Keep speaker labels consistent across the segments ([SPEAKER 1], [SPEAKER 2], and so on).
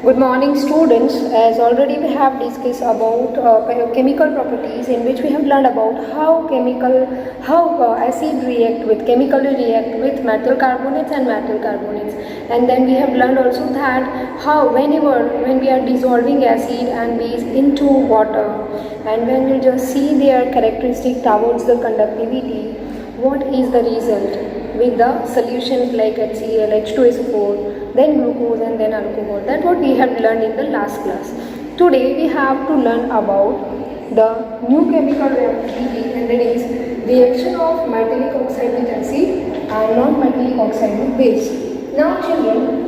[SPEAKER 1] Good morning, students. As already we have discussed about chemical properties, in which we have learned about how acid react with chemically react with metal carbonates and metal carbonates, and then we have learned also that how when we are dissolving acid and base into water, and when we just see their characteristic towards the conductivity, what is the result with the solutions like HCl, H2SO4, then glucose and then alcohol. That's what we have learned in the last class. Today we have to learn about the new chemical reactivity, and that is reaction of metallic oxide with acid and non-metallic oxide with base. Now children,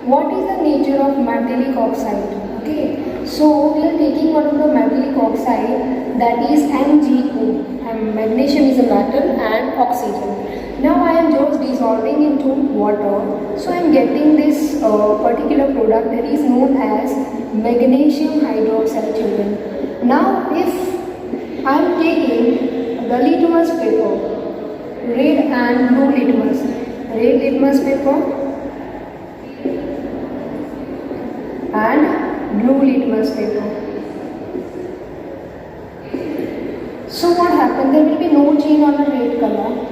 [SPEAKER 1] what is the nature of metallic oxide? Okay, so we are taking one of the metallic oxide, that is MgO, and magnesium is a metal and oxygen. Now I am just dissolving into water, so I am getting this particular product that is known as magnesium hydroxide, children. Now if I am taking the litmus paper, red and blue litmus, red litmus paper and blue litmus paper. So what happened? There will be no change on the red color,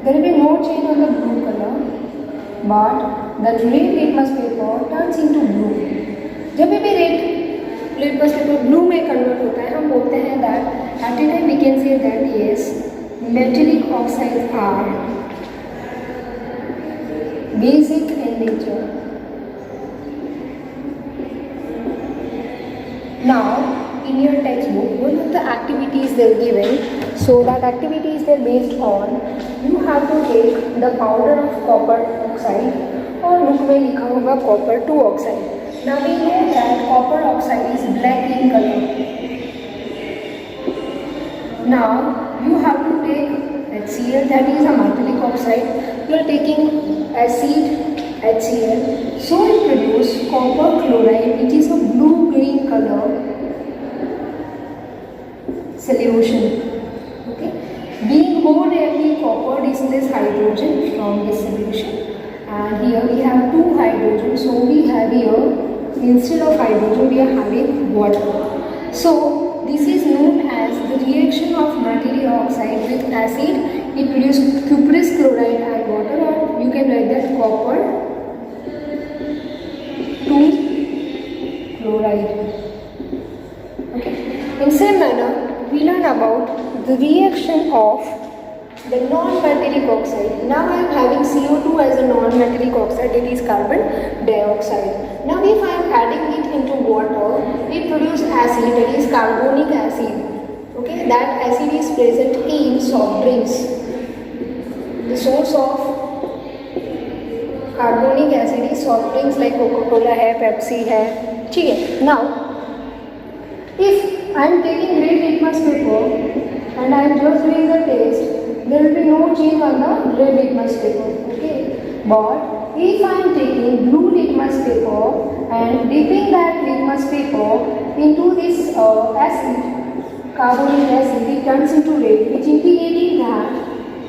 [SPEAKER 1] there will be no change on the blue color, but the red litmus paper turns into blue. जब भी red litmus paper blue में convert होता है, हम बोलते हैं that at a time we can say that yes, metallic oxides are basic in nature. Now, in your textbook, one of the activities they're given, so that activities they're based on, you have to take the powder of copper oxide, और book में लिखा होगा copper 2 oxide. Now we know that copper oxide is black in color. Now you have to take HCl, that is a metallic oxide. You are taking acid HCl, so it produces copper chloride, which is a blue-green color solution. Okay, being more rarely copper displaces hydrogen from this solution, and here we have two hydrogens, so we have here instead of hydrogen we are having water. So this is known as the reaction of metallic oxide with acid. It produces cuprous chloride and water, or you can write that copper 2 chloride. Okay, in same manner we learn about the reaction of the non-metallic oxide. Now I am having CO2 as a non-metallic oxide, it is carbon dioxide. Now if I am adding it into water, it produces acid, that is carbonic acid. Okay, that acid is present in soft drinks. The source of carbonic acid is soft drinks like Coca-Cola है, Pepsi है, ठीक है. Now if I am taking red litmus paper and I am just doing the taste, there will be no change on the red litmus paper. Okay, but if I am taking blue litmus paper and dipping that litmus paper into this acid, carbonic acid, it turns into red, which indicating that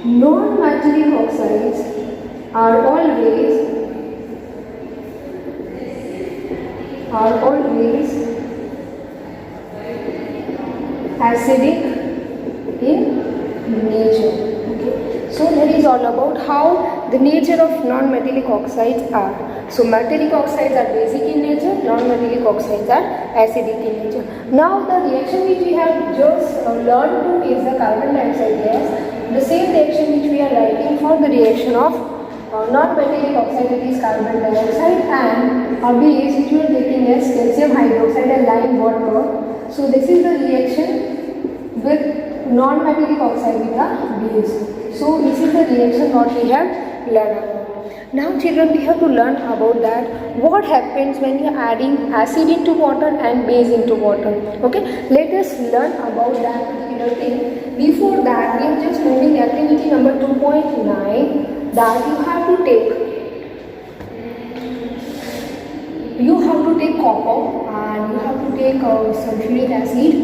[SPEAKER 1] non-metallic oxides are always acidic in nature. Okay, so that is all about how the nature of non-metallic oxides are. So metallic oxides are basic in nature, non-metallic oxides are acidic in nature. Now the reaction which we have just learned to is the carbon dioxide gas. The same reaction which we are writing for the reaction of non-metallic oxide, that is carbon dioxide, and a base which we are taking as calcium hydroxide and lime water. So this is the reaction with non-metallic oxide with the base. So this is the reaction what we have learned about. Now children, we have to learn about that what happens when you are adding acid into water and base into water. Okay, let us learn about that particular thing. Before that, we are just moving activity number 2.9, that you have to take copper and you have to take sulfuric acid.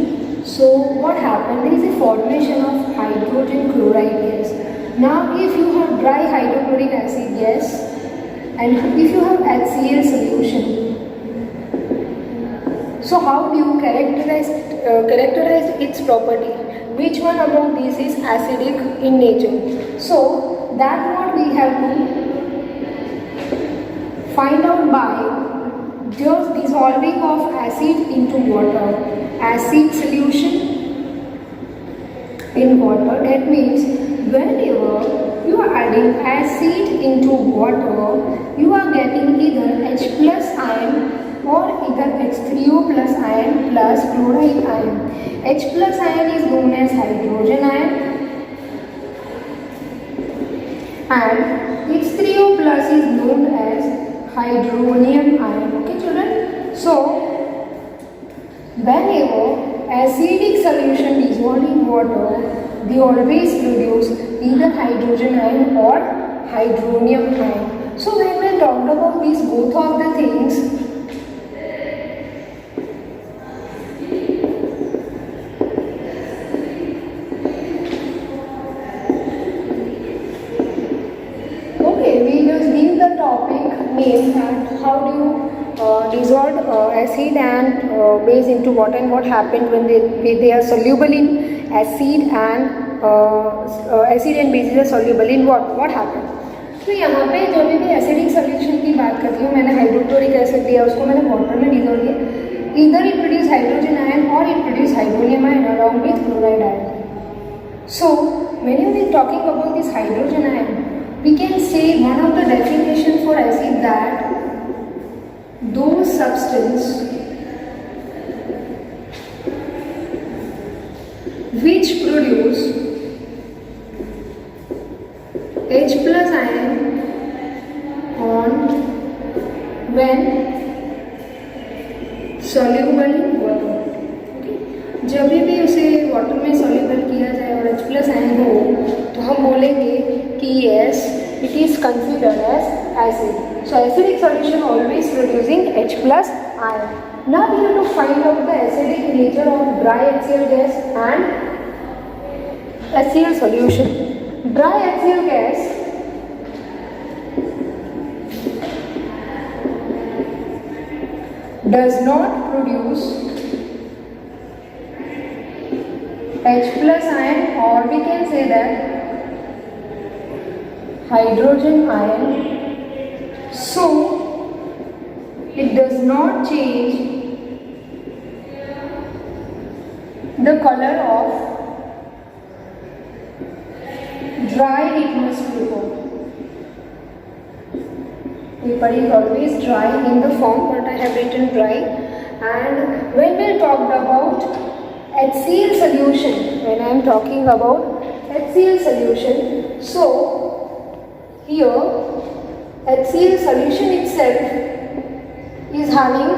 [SPEAKER 1] So what happened? There is a formation of hydrogen chloride gas. Now if you have dry hydrochloric acid gas and if you have HCl solution, so how do you characterize its property? Which one among these is acidic in nature? So that what we have to find out by just dissolving of acid into water. Acid solution in water, that means whenever you are adding acid into water, you are getting either H plus ion or either H3O plus ion plus chloride ion. H plus ion is known as hydrogen ion and H3O plus is known as hydronium ion. Okay children, so whenever acidic solution dissolved in water, they always produce either hydrogen ion or hydronium ion. So when we talked about these both of the things, okay, we just give the topic name that how do you dissolve acid and base into water and what happened when they are soluble in acid and bases are soluble in water, what happened? तो यहाँ पे जब भी acidic solution की बात करती हूँ, मैंने हाइड्रोक्लोरिक एसिड दिया, उसको मैंने वाटर में डिजोल्व किया, इधर इट प्रोड्यूस हाइड्रोजन आयन और it produce hydronium ion along with chloride ion. So when we are talking about this hydrogen ion, we can say one of the definition for acid that those substance which produce H plus ion on when soluble in water. Okay? जब भी उसे water में soluble किया जाए और H plus ion हो तो हम बोलेंगे कि yes, it is considered as acid. So acidic solution always producing H plus ion. Now we have to find out the acidic nature of dry HCl gas and HCl solution. Dry HCl gas does not produce H plus ion, or we can say that hydrogen ion, so it does not change the color of dry litmus paper. Paper is always dry in the form, but I have written dry. And when we talked about HCl solution, when I am talking about HCl solution, so here HCl solution itself is having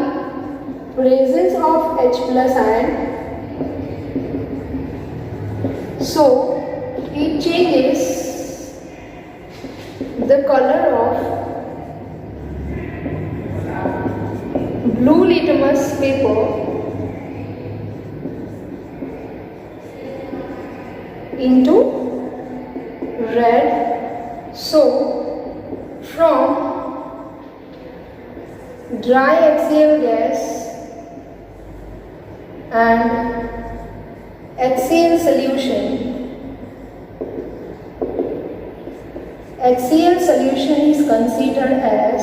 [SPEAKER 1] presence of H plus ion, so it changes the color of blue litmus paper into red. So from dry HCl gas and HCl solution, HCl solution is considered as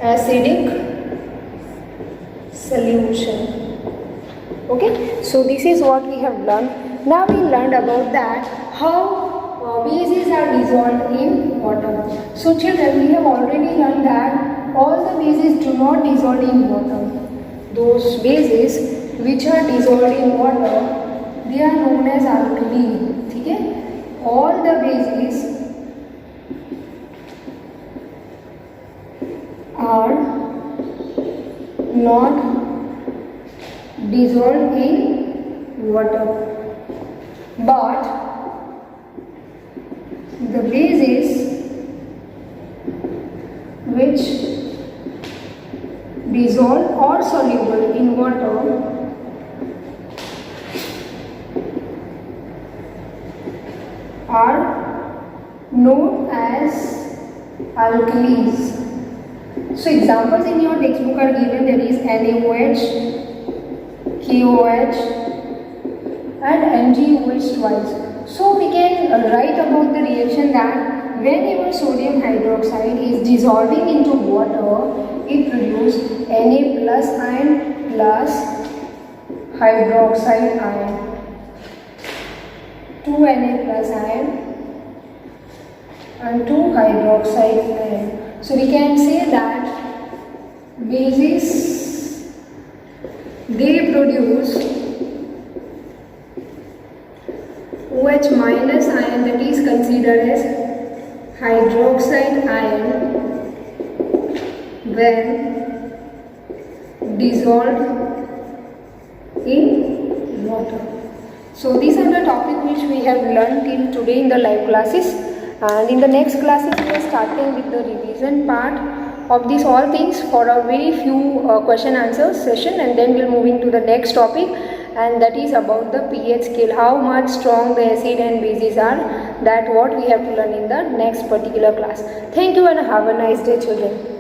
[SPEAKER 1] acidic solution. Okay, so this is what we have learned. Now we learned about that how bases are dissolved in water. So children, we have already learned that all the bases do not dissolve in water. Those bases which are dissolved in water, they are known as alkali. Okay? All the bases are not dissolved in water, but the bases which dissolve or soluble in water are known as alkalis. So examples in your textbook are given, there is NaOH, KOH and NgOH twice. So we can write about the reaction that whenever sodium hydroxide is dissolving into water, it produces Na plus ion plus hydroxide ion. 2 Na plus ion and 2 hydroxide ion. So we can say that bases, they produce OH minus ion, that is considered as hydroxide ion when dissolved in water. So these are the topics which we have learned till today in the live classes, and in the next classes we are starting with the revision part of these all things for a very few question answer session, and then we'll move into the next topic, and that is about the pH scale, how much strong the acid and bases are, that what we have to learn in the next particular class. Thank you and have a nice day, children.